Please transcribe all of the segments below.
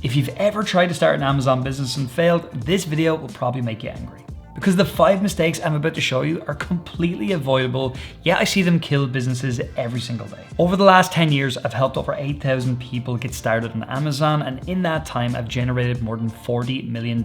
If you've ever tried to start an Amazon business and failed, this video will probably make you angry. Because the 5 mistakes I'm about to show you are completely avoidable, yet I see them kill businesses every single day. Over the last 10 years, I've helped over 8,000 people get started on Amazon, and in that time, I've generated more than $40 million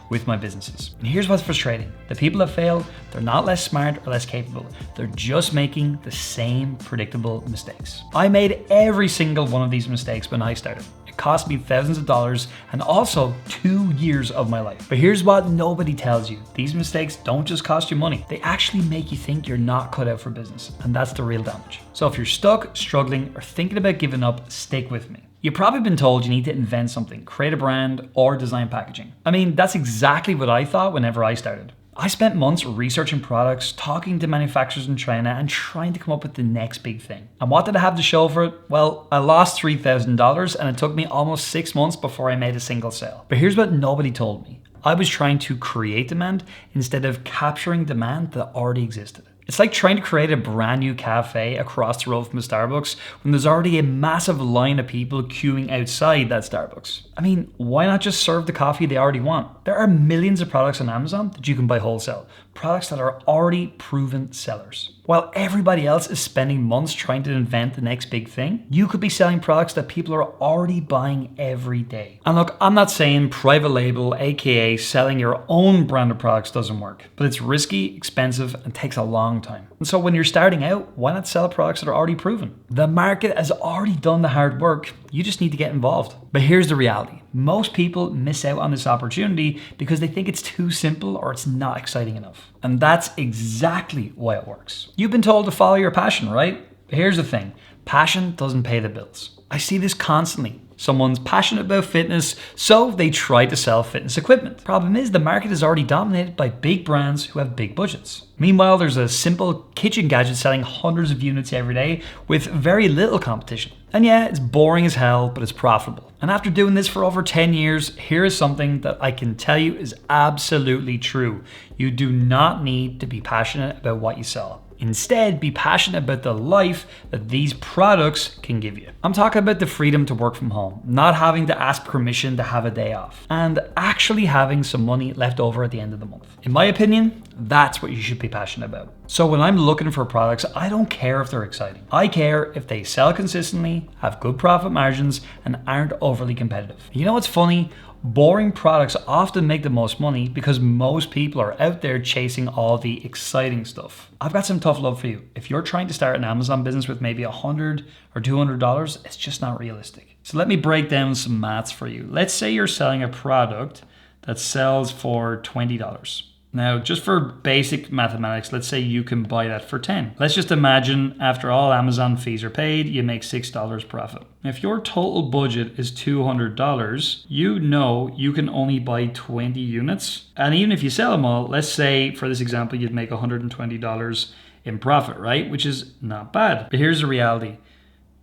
with my businesses. And here's what's frustrating. The people that fail, they're not less smart or less capable. They're just making the same predictable mistakes. I made every single one of these mistakes when I started. It cost me thousands of dollars and also 2 years of my life. But here's what nobody tells you. These mistakes don't just cost you money. They actually make you think you're not cut out for business. And that's the real damage. So if you're stuck, struggling, or thinking about giving up, stick with me. You've probably been told you need to invent something, create a brand, or design packaging. I mean, that's exactly what I thought whenever I started. I spent months researching products, talking to manufacturers in China, and trying to come up with the next big thing. And what did I have to show for it? Well, I lost $3,000 and it took me almost 6 months before I made a single sale. But here's what nobody told me. I was trying to create demand instead of capturing demand that already existed. It's like trying to create a brand new cafe across the road from a Starbucks when there's already a massive line of people queuing outside that Starbucks. I mean, why not just serve the coffee they already want? There are millions of products on Amazon that you can buy wholesale, products that are already proven sellers. While everybody else is spending months trying to invent the next big thing, you could be selling products that people are already buying every day. And look, I'm not saying private label, aka selling your own brand of products doesn't work, but it's risky, expensive, and takes a long time. And so when you're starting out, why not sell products that are already proven? The market has already done the hard work. You just need to get involved. But here's the reality. Most people miss out on this opportunity because they think it's too simple or it's not exciting enough. And that's exactly why it works. You've been told to follow your passion, right? But here's the thing. Passion doesn't pay the bills. I see this constantly. Someone's passionate about fitness, so they try to sell fitness equipment. Problem is, the market is already dominated by big brands who have big budgets. Meanwhile, there's a simple kitchen gadget selling hundreds of units every day with very little competition. And yeah, it's boring as hell, but it's profitable. And after doing this for over 10 years, here is something that I can tell you is absolutely true. You do not need to be passionate about what you sell. Instead, be passionate about the life that these products can give you. I'm talking about the freedom to work from home, not having to ask permission to have a day off, and actually having some money left over at the end of the month. In my opinion, that's what you should be passionate about. So when I'm looking for products, I don't care if they're exciting. I care if they sell consistently, have good profit margins, and aren't overly competitive. You know what's funny? Boring products often make the most money because most people are out there chasing all the exciting stuff. I've got some tough love for you. If you're trying to start an Amazon business with maybe $100 or $200, it's just not realistic. So let me break down some maths for you. Let's say you're selling a product that sells for $20. Now, just for basic mathematics, let's say you can buy that for 10. Let's just imagine after all Amazon fees are paid, you make $6 profit. If your total budget is $200, you know you can only buy 20 units. And even if you sell them all, let's say for this example, you'd make $120 in profit, right? Which is not bad. But here's the reality.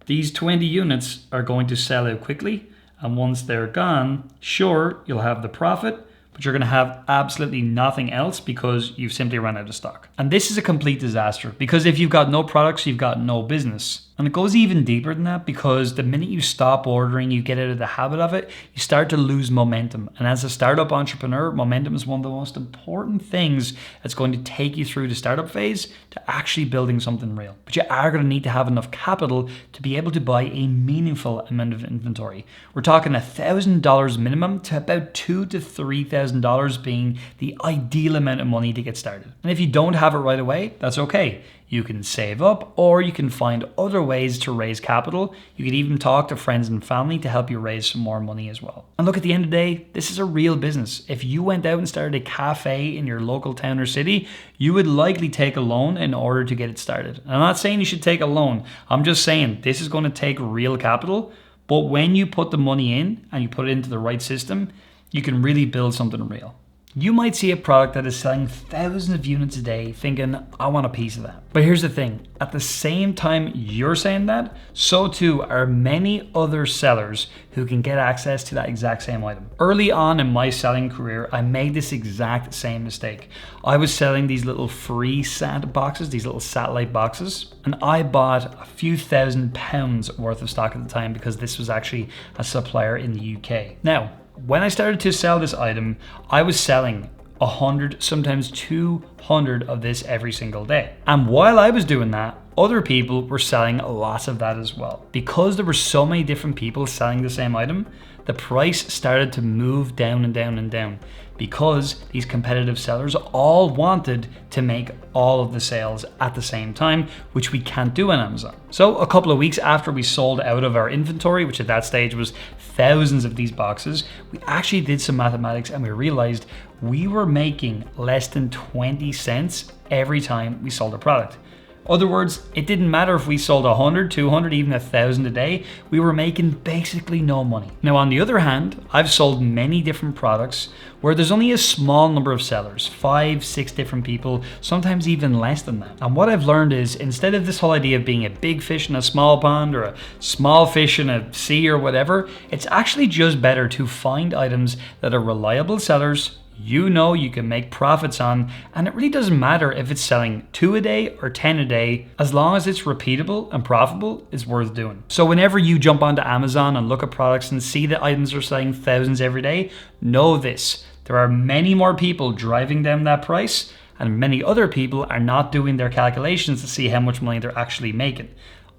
These 20 units are going to sell out quickly. And once they're gone, sure, you'll have the profit, but you're going to have absolutely nothing else because you've simply run out of stock. And this is a complete disaster because if you've got no products, you've got no business. And it goes even deeper than that because the minute you stop ordering, you get out of the habit of it, you start to lose momentum. And as a startup entrepreneur, momentum is one of the most important things that's going to take you through the startup phase to actually building something real. But you are going to need to have enough capital to be able to buy a meaningful amount of inventory. We're talking $1,000 minimum to about $2,000 to $3,000 being the ideal amount of money to get started. And if you don't have it right away, that's okay. You can save up or you can find other ways to raise capital. You could even talk to friends and family to help you raise some more money as well. And look, at the end of the day, this is a real business. If you went out and started a cafe in your local town or city, you would likely take a loan in order to get it started. And I'm not saying you should take a loan. I'm just saying this is going to take real capital. But when you put the money in and you put it into the right system, you can really build something real. You might see a product that is selling thousands of units a day thinking, I want a piece of that. But here's the thing, at the same time you're saying that, so too are many other sellers who can get access to that exact same item. Early on in my selling career, I made this exact same mistake. I was selling these little free Santa boxes, these little satellite boxes, and I bought a few £1,000s worth of stock at the time because this was actually a supplier in the UK. Now, when I started to sell this item, I was selling 100, sometimes 200 of this every single day. And while I was doing that, other people were selling lots of that as well. Because there were so many different people selling the same item, the price started to move down and down and down because these competitive sellers all wanted to make all of the sales at the same time, which we can't do on Amazon. So a couple of weeks after we sold out of our inventory, which at that stage was thousands of these boxes, we actually did some mathematics and we realized we were making less than 20 cents every time we sold a product. Other words, it didn't matter if we sold 100, 200, even 1,000 a day, we were making basically no money. Now, on the other hand, I've sold many different products where there's only a small number of sellers, 5, 6 different people, sometimes even less than that. And what I've learned is instead of this whole idea of being a big fish in a small pond or a small fish in a sea or whatever, it's actually just better to find items that are reliable sellers you know you can make profits on, and it really doesn't matter if it's selling 2 a day or 10 a day, as long as it's repeatable and profitable, it's worth doing. So whenever you jump onto Amazon and look at products and see that items are selling thousands every day, know this, there are many more people driving down that price, and many other people are not doing their calculations to see how much money they're actually making.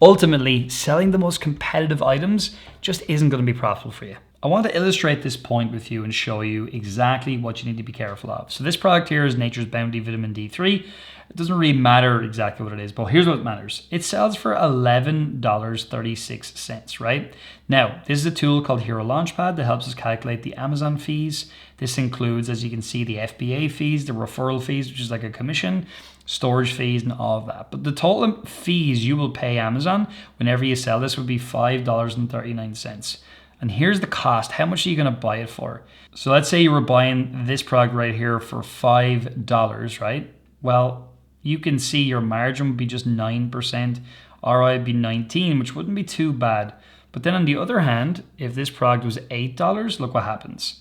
Ultimately, selling the most competitive items just isn't going to be profitable for you. I want to illustrate this point with you and show you exactly what you need to be careful of. So this product here is Nature's Bounty Vitamin D3. It doesn't really matter exactly what it is, but here's what matters. It sells for $11.36, right? Now, this is a tool called Hero Launchpad that helps us calculate the Amazon fees. This includes, as you can see, the FBA fees, the referral fees, which is like a commission, storage fees, and all of that. But the total fees you will pay Amazon whenever you sell this would be $5.39. And here's the cost. How much are you going to buy it for? So let's say you were buying this product right here for $5, right? Well, you can see your margin would be just 9%, ROI would be 19%, which wouldn't be too bad. But then on the other hand, if this product was $8, look what happens.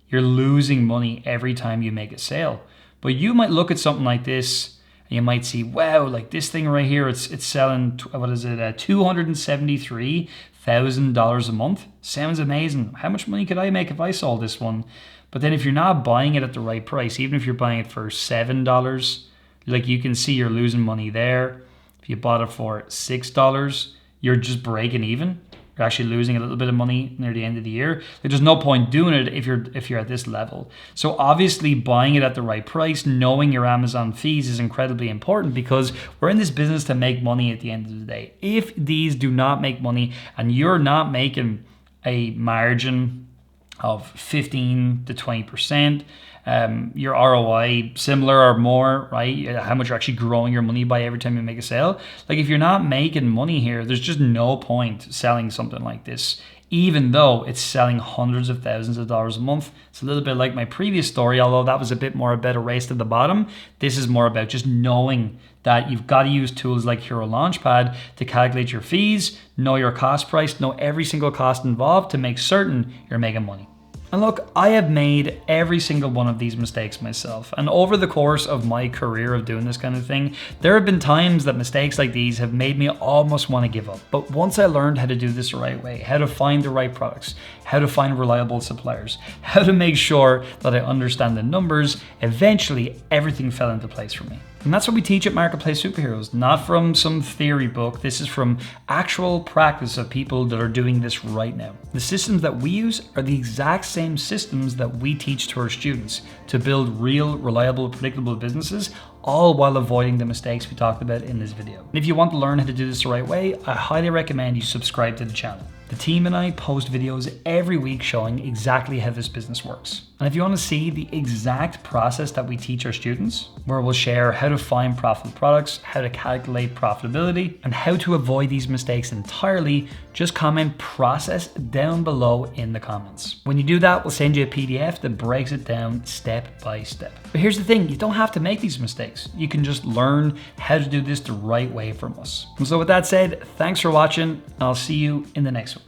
You're losing money every time you make a sale. But you might look at something like this and you might see, wow, like this thing right here, it's selling, what is it, $273,000 a month. Sounds amazing. How much money could I make if I sold this one? But then if you're not buying it at the right price, even if you're buying it for $7, like you can see you're losing money there. If you bought it for $6, you're just breaking even. You're actually losing a little bit of money near the end of the year. There's no point doing it if you're at this level. So obviously buying it at the right price, knowing your Amazon fees is incredibly important because we're in this business to make money at the end of the day. If these do not make money and you're not making a margin of 15 to 20%, your ROI similar or more, right? How much you're actually growing your money by every time you make a sale. Like if you're not making money here, there's just no point selling something like this, even though it's selling hundreds of thousands of dollars a month. It's a little bit like my previous story, although that was a bit more about a race to the bottom. This is more about just knowing that you've got to use tools like Hero Launchpad to calculate your fees, know your cost price, know every single cost involved to make certain you're making money. And look, I have made every single one of these mistakes myself. And over the course of my career of doing this kind of thing, there have been times that mistakes like these have made me almost want to give up. But once I learned how to do this the right way, how to find the right products, how to find reliable suppliers, how to make sure that I understand the numbers, eventually everything fell into place for me. And that's what we teach at Marketplace Superheroes, not from some theory book. This is from actual practice of people that are doing this right now. The systems that we use are the exact same systems that we teach to our students to build real, reliable, predictable businesses, all while avoiding the mistakes we talked about in this video. And if you want to learn how to do this the right way, I highly recommend you subscribe to the channel. The team and I post videos every week showing exactly how this business works. And if you want to see the exact process that we teach our students, where we'll share how to find profitable products, how to calculate profitability, and how to avoid these mistakes entirely, just comment process down below in the comments. When you do that, we'll send you a PDF that breaks it down step by step. But here's the thing, you don't have to make these mistakes. You can just learn how to do this the right way from us. And so with that said, thanks for watching, and I'll see you in the next one.